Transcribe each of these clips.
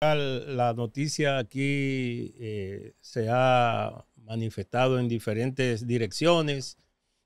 La noticia aquí se ha manifestado en diferentes direcciones.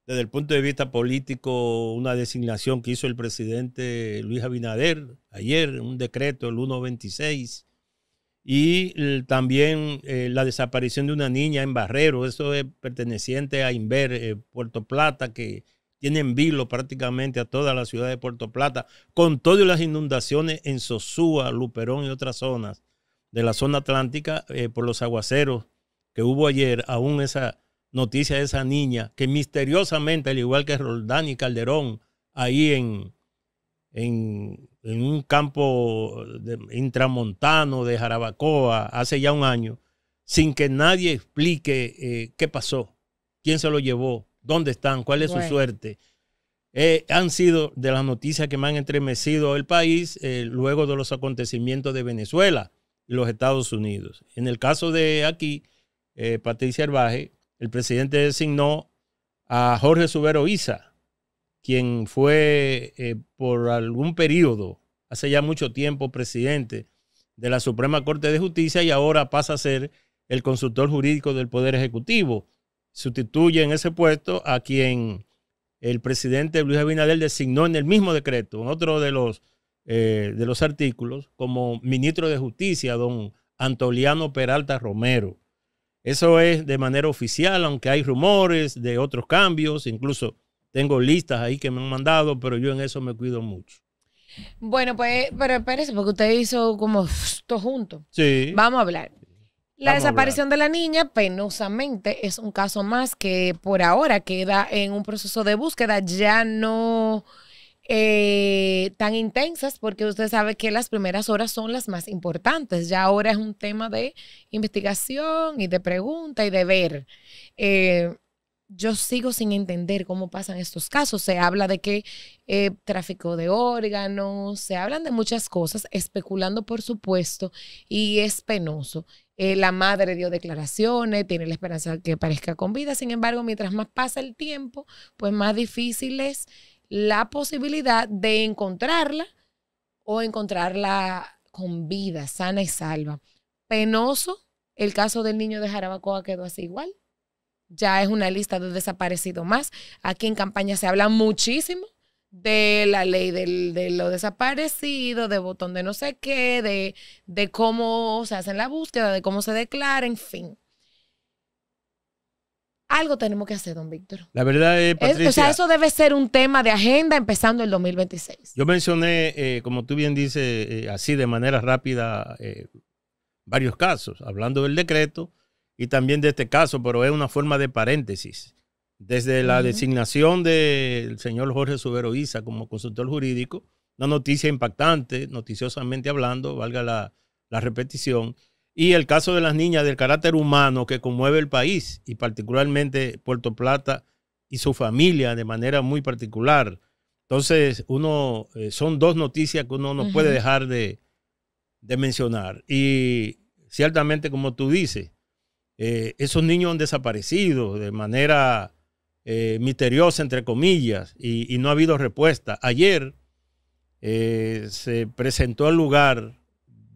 Desde el punto de vista político, una designación que hizo el presidente Luis Abinader ayer, un decreto, el 126, y también la desaparición de una niña en Barrero, eso es perteneciente a Inver, Puerto Plata, que tiene en vilo prácticamente a toda la ciudad de Puerto Plata, con todas las inundaciones en Sosúa, Luperón y otras zonas de la zona atlántica por los aguaceros que hubo ayer. Aún esa noticia de esa niña que misteriosamente, al igual que Roldán y Calderón, ahí en un campo intramontano de Jarabacoa hace ya un año, sin que nadie explique qué pasó, quién se lo llevó, dónde están, cuál es su suerte. Han sido de las noticias que me han entremecido el país luego de los acontecimientos de Venezuela y los Estados Unidos. En el caso de aquí, Patricia Arbaje, el presidente designó a Jorge Subero Isa, quien fue por algún periodo, hace ya mucho tiempo, presidente de la Suprema Corte de Justicia y ahora pasa a ser el consultor jurídico del Poder Ejecutivo. Sustituye en ese puesto a quien el presidente Luis Abinader designó en el mismo decreto, en otro de los artículos, como ministro de Justicia, don Antoliano Peralta Romero. Eso es de manera oficial, aunque hay rumores de otros cambios, incluso tengo listas ahí que me han mandado, pero yo en eso me cuido mucho. Bueno, pues, pero espérese, porque usted hizo como todo junto. Sí. Vamos a hablar. La desaparición de la niña, penosamente, es un caso más que por ahora queda en un proceso de búsqueda, ya no tan intensas, porque usted sabe que las primeras horas son las más importantes. Ya ahora es un tema de investigación y de pregunta y de ver. Yo sigo sin entender cómo pasan estos casos. Se habla de que tráfico de órganos, se hablan de muchas cosas, especulando por supuesto, y es penoso. La madre dio declaraciones, tiene la esperanza de que aparezca con vida. Sin embargo, mientras más pasa el tiempo, pues más difícil es la posibilidad de encontrarla o encontrarla con vida, sana y salva. Penoso, el caso del niño de Jarabacoa quedó así igual. Ya es una lista de desaparecidos más. Aquí en campaña se habla muchísimo de la ley de lo desaparecido, de botón de no sé qué, de cómo se hace la búsqueda, de cómo se declara, en fin. Algo tenemos que hacer, don Víctor. La verdad es, Patricia, o sea, eso debe ser un tema de agenda empezando el 2026. Yo mencioné, como tú bien dices, así de manera rápida, varios casos, hablando del decreto y también de este caso, pero es una forma de paréntesis. Desde la designación del señor Jorge Subero Isa como consultor jurídico, una noticia impactante, noticiosamente hablando, valga la repetición, y el caso de las niñas del carácter humano que conmueve el país y particularmente Puerto Plata y su familia de manera muy particular. Entonces, son dos noticias que uno no puede dejar de mencionar. Y ciertamente, como tú dices, esos niños han desaparecido de manera misteriosa, entre comillas, y no ha habido respuesta. Ayer se presentó al lugar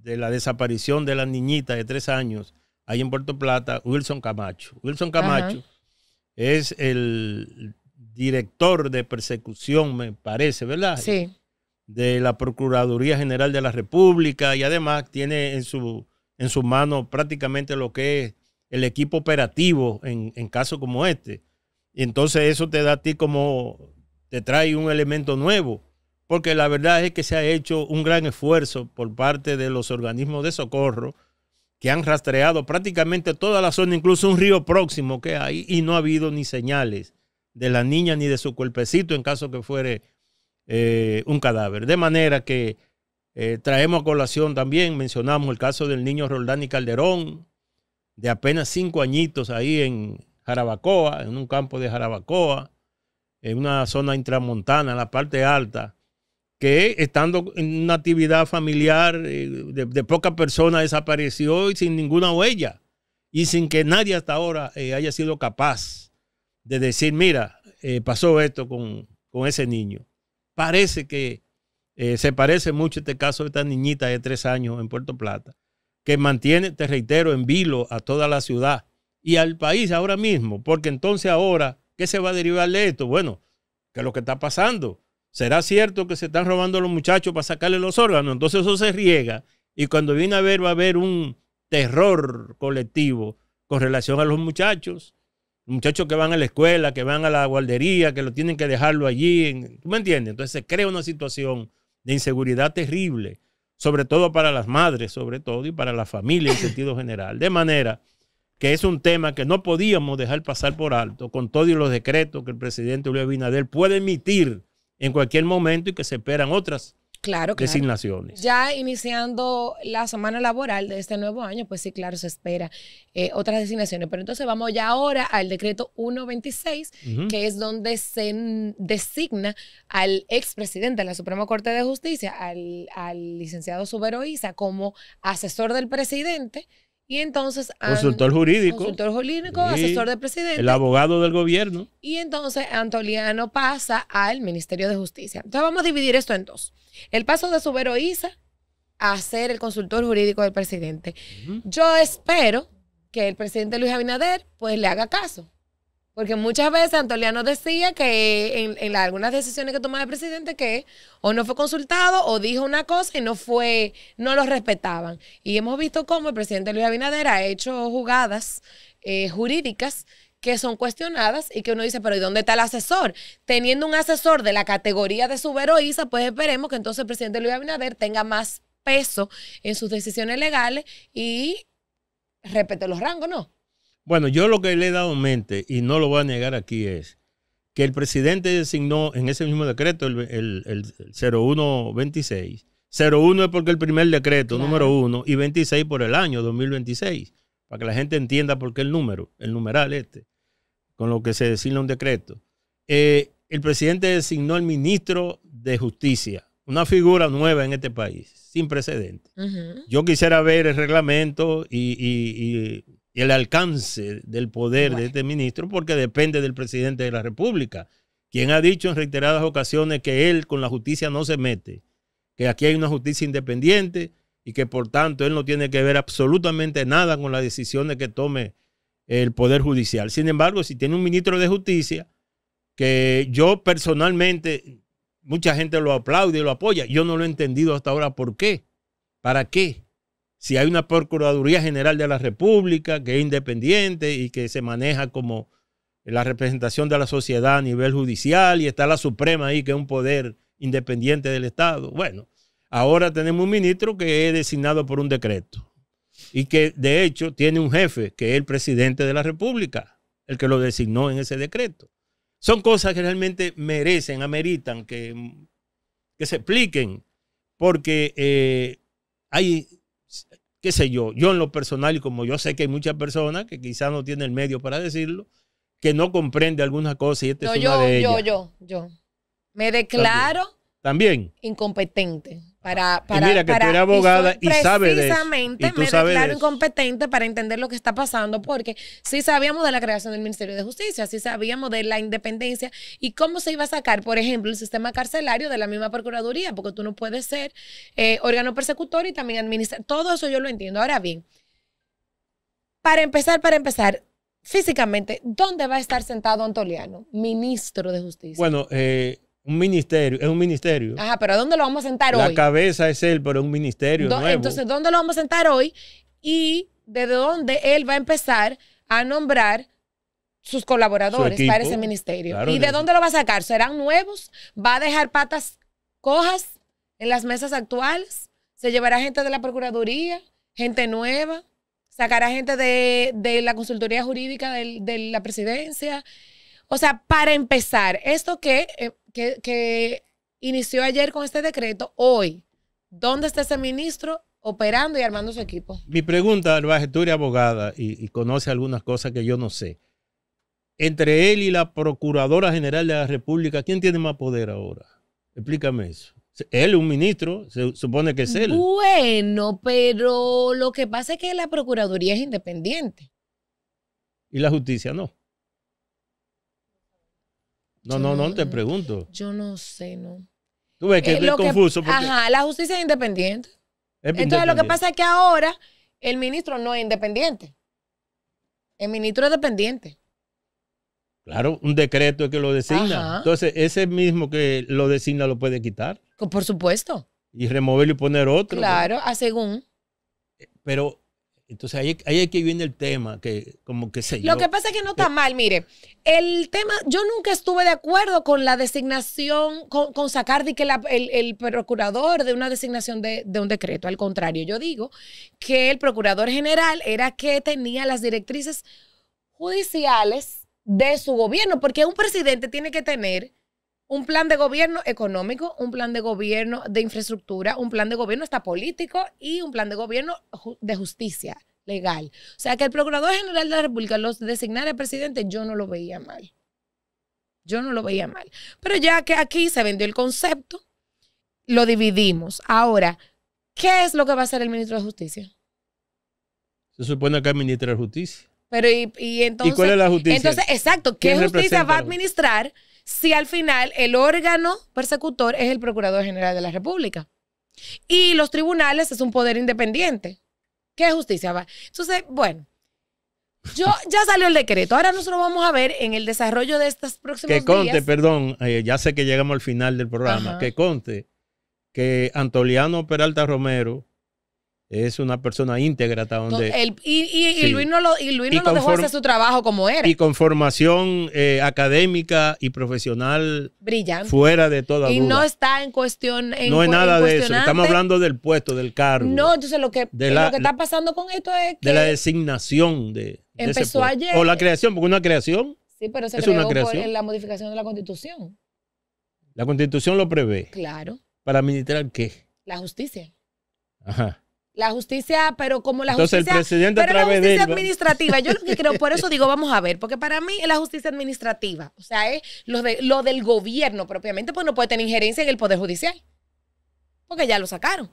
de la desaparición de la niñita de 3 años, ahí en Puerto Plata, Wilson Camacho. Wilson Camacho es el director de persecución, me parece, ¿verdad? Sí. De la Procuraduría General de la República, y además tiene en su mano prácticamente lo que es el equipo operativo en casos como este. Y entonces eso te da a ti te trae un elemento nuevo, porque la verdad es que se ha hecho un gran esfuerzo por parte de los organismos de socorro que han rastreado prácticamente toda la zona, incluso un río próximo que hay, y no ha habido ni señales de la niña ni de su cuerpecito en caso que fuere un cadáver. De manera que traemos a colación también, mencionamos el caso del niño Roldán y Calderón, de apenas 5 añitos ahí en Jarabacoa, en un campo de Jarabacoa, en una zona intramontana, en la parte alta, que estando en una actividad familiar de pocas personas desapareció y sin ninguna huella y sin que nadie hasta ahora haya sido capaz de decir, mira, pasó esto con ese niño. Parece que se parece mucho este caso de esta niñita de 3 años en Puerto Plata, que mantiene, te reitero, en vilo a toda la ciudad y al país ahora mismo, porque entonces ahora, ¿qué se va a derivar de esto? Bueno, ¿qué es lo que está pasando? ¿Será cierto que se están robando a los muchachos para sacarle los órganos? Entonces eso se riega y cuando viene a ver va a haber un terror colectivo con relación a los muchachos que van a la escuela, que van a la guardería, que lo tienen que dejarlo allí. ¿Tú me entiendes? Entonces se crea una situación de inseguridad terrible, sobre todo para las madres, sobre todo, y para la familia en sentido general. De manera que es un tema que no podíamos dejar pasar por alto con todos los decretos que el presidente Luis Abinader puede emitir en cualquier momento y que se esperan otras designaciones. Ya iniciando la semana laboral de este nuevo año, pues sí, claro, se espera otras designaciones. Pero entonces vamos ya ahora al decreto 126, que es donde se designa al expresidente de la Suprema Corte de Justicia, al licenciado Subero Isa, como asesor del presidente. Y entonces... Consultor jurídico. Sí, asesor del presidente. El abogado del gobierno. Y entonces Antoliano pasa al Ministerio de Justicia. Entonces vamos a dividir esto en dos. El paso de Subero Isa a ser el consultor jurídico del presidente. Yo espero que el presidente Luis Abinader pues le haga caso. Porque muchas veces Antoliano decía que en algunas decisiones que tomaba el presidente que o no fue consultado o dijo una cosa y no lo respetaban. Y hemos visto cómo el presidente Luis Abinader ha hecho jugadas jurídicas que son cuestionadas y que uno dice, pero ¿y dónde está el asesor? Teniendo un asesor de la categoría de Subero Isa, pues esperemos que entonces el presidente Luis Abinader tenga más peso en sus decisiones legales y respete los rangos, ¿no? Bueno, yo lo que le he dado en mente, y no lo voy a negar aquí, es que el presidente designó en ese mismo decreto, el 0126. 01 es porque el primer decreto, claro, número 1, y 26 por el año 2026, para que la gente entienda por qué el numeral con lo que se designa un decreto. El presidente designó al ministro de Justicia, una figura nueva en este país, sin precedentes. Yo quisiera ver el reglamento y el alcance del poder de este ministro, porque depende del presidente de la República, quien ha dicho en reiteradas ocasiones que él con la justicia no se mete, que aquí hay una justicia independiente y que por tanto él no tiene que ver absolutamente nada con las decisiones que tome el Poder Judicial. Sin embargo, si tiene un ministro de Justicia, que yo personalmente, mucha gente lo aplaude y lo apoya, yo no lo he entendido hasta ahora por qué, para qué. Si hay una Procuraduría General de la República que es independiente y que se maneja como la representación de la sociedad a nivel judicial y está la Suprema ahí que es un poder independiente del Estado. Bueno, ahora tenemos un ministro que es designado por un decreto y que de hecho tiene un jefe que es el presidente de la República, el que lo designó en ese decreto. Son cosas que realmente ameritan que se expliquen porque hay... qué sé yo en lo personal, y como yo sé que hay muchas personas que quizás no tienen el medio para decirlo, que no comprende algunas cosas y esta es una de ellas. Yo me declaro también incompetente mira que tú eres abogada y sabes de eso. Precisamente me declaro incompetente para entender lo que está pasando, porque sí sabíamos de la creación del Ministerio de Justicia, sí sabíamos de la independencia y cómo se iba a sacar, por ejemplo, el sistema carcelario de la misma Procuraduría, porque tú no puedes ser órgano persecutor y también administrar. Todo eso yo lo entiendo. Ahora bien, para empezar, físicamente, ¿dónde va a estar sentado Antoliano, ministro de Justicia? Bueno, un ministerio, es un ministerio. Ajá, pero ¿dónde lo vamos a sentar hoy? La cabeza es él, pero es un ministerio nuevo. Entonces, ¿dónde lo vamos a sentar hoy? Y desde dónde él va a empezar a nombrar sus colaboradores para ese ministerio. Claro, ¿y de dónde lo va a sacar? ¿Serán nuevos? ¿Va a dejar patas cojas en las mesas actuales? ¿Se llevará gente de la Procuraduría? ¿Gente nueva? ¿Sacará gente de la consultoría jurídica de la presidencia? O sea, para empezar, esto que inició ayer con este decreto, hoy, ¿dónde está ese ministro operando y armando su equipo? Mi pregunta, Albaje, tú eres abogada y conoce algunas cosas que yo no sé. Entre él y la Procuradora General de la República, ¿quién tiene más poder ahora? Explícame eso. Él es un ministro, se supone que es él. Bueno, pero lo que pasa es que la Procuraduría es independiente. ¿Y la justicia no? No, te pregunto. Yo no sé, no. Tú ves que es confuso. Porque... Ajá, la justicia es independiente. Entonces, lo que pasa es que ahora el ministro no es independiente. El ministro es dependiente. Claro, un decreto es que lo designa. Ajá. Entonces, ese mismo que lo designa lo puede quitar. Por supuesto. Y removerlo y poner otro. Claro, a según. Pero, entonces ahí es que viene el tema, que como que sé yo. Lo que pasa es que no está mal, mire. El tema, yo nunca estuve de acuerdo con la designación, con sacar de que el procurador de una designación de un decreto. Al contrario, yo digo que el procurador general era que tenía las directrices judiciales de su gobierno, porque un presidente tiene que tener un plan de gobierno económico, un plan de gobierno de infraestructura, un plan de gobierno hasta político y un plan de gobierno de justicia legal. O sea, que el Procurador General de la República los designara presidente, yo no lo veía mal. Yo no lo veía mal. Pero ya que aquí se vendió el concepto, lo dividimos. Ahora, ¿qué es lo que va a hacer el ministro de Justicia? Se supone que es ministro de Justicia. Pero y entonces, ¿y cuál es la justicia? Entonces, exacto, ¿qué justicia va a administrar si al final el órgano persecutor es el Procurador General de la República? Y los tribunales es un poder independiente. ¿Qué justicia va? Entonces, bueno, ya salió el decreto. Ahora nosotros vamos a ver en el desarrollo de estos próximos días. Que conste, perdón, ya sé que llegamos al final del programa, Ajá. que conste que Antoliano Peralta Romero es una persona íntegra hasta donde... Y Luis no lo dejó hacer su trabajo como era. Y con formación académica y profesional brillante. Fuera de toda duda. Y no está en cuestión... No es nada de eso. Estamos hablando del puesto, del cargo. No, entonces lo que está pasando con esto es que... De la designación de empezó ese ayer. O la creación, porque una creación... Sí, pero se es creó una creación. por la modificación de la Constitución. La Constitución lo prevé. Claro. ¿Para administrar qué? La justicia. Ajá. La justicia, pero como la Entonces, justicia, el presidente pero a través la justicia de él, administrativa, yo lo que creo, por eso digo, vamos a ver, porque para mí es la justicia administrativa, o sea, es lo del gobierno propiamente, pues no puede tener injerencia en el Poder Judicial, porque ya lo sacaron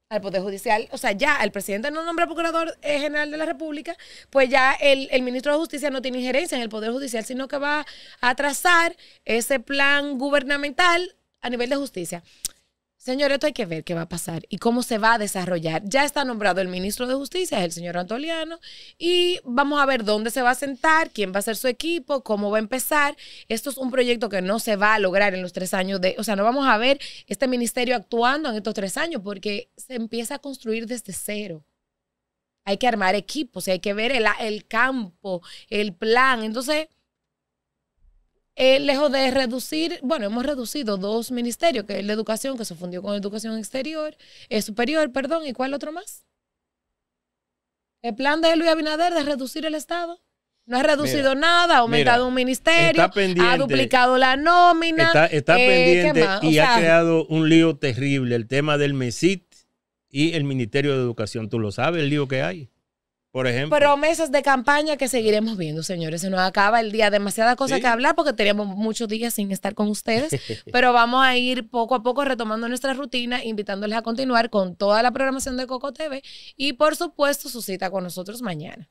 al Poder Judicial, o sea, ya el presidente no nombra procurador general de la República, pues ya el ministro de Justicia no tiene injerencia en el Poder Judicial, sino que va a trazar ese plan gubernamental a nivel de justicia. Señor, esto hay que ver qué va a pasar y cómo se va a desarrollar. Ya está nombrado el ministro de Justicia, es el señor Antoliano, y vamos a ver dónde se va a sentar, quién va a ser su equipo, cómo va a empezar. Esto es un proyecto que no se va a lograr en los 3 años o sea, no vamos a ver este ministerio actuando en estos 3 años porque se empieza a construir desde cero. Hay que armar equipos, hay que ver el campo, el plan. Entonces... lejos de reducir, bueno, hemos reducido 2 ministerios, que es el de educación, que se fundió con educación superior, perdón, ¿y cuál otro más? El plan de Luis Abinader de reducir el Estado. No ha reducido nada, ha aumentado un ministerio, ha duplicado la nómina. Está pendiente y ha creado un lío terrible, el tema del MESIT y el Ministerio de Educación. ¿Tú lo sabes, el lío que hay? Por ejemplo. Promesas de campaña que seguiremos viendo, señores. Se nos acaba el día. Demasiadas cosas que hablar porque teníamos muchos días sin estar con ustedes. Pero vamos a ir poco a poco retomando nuestra rutina, invitándoles a continuar con toda la programación de Coco TV y, por supuesto, su cita con nosotros mañana.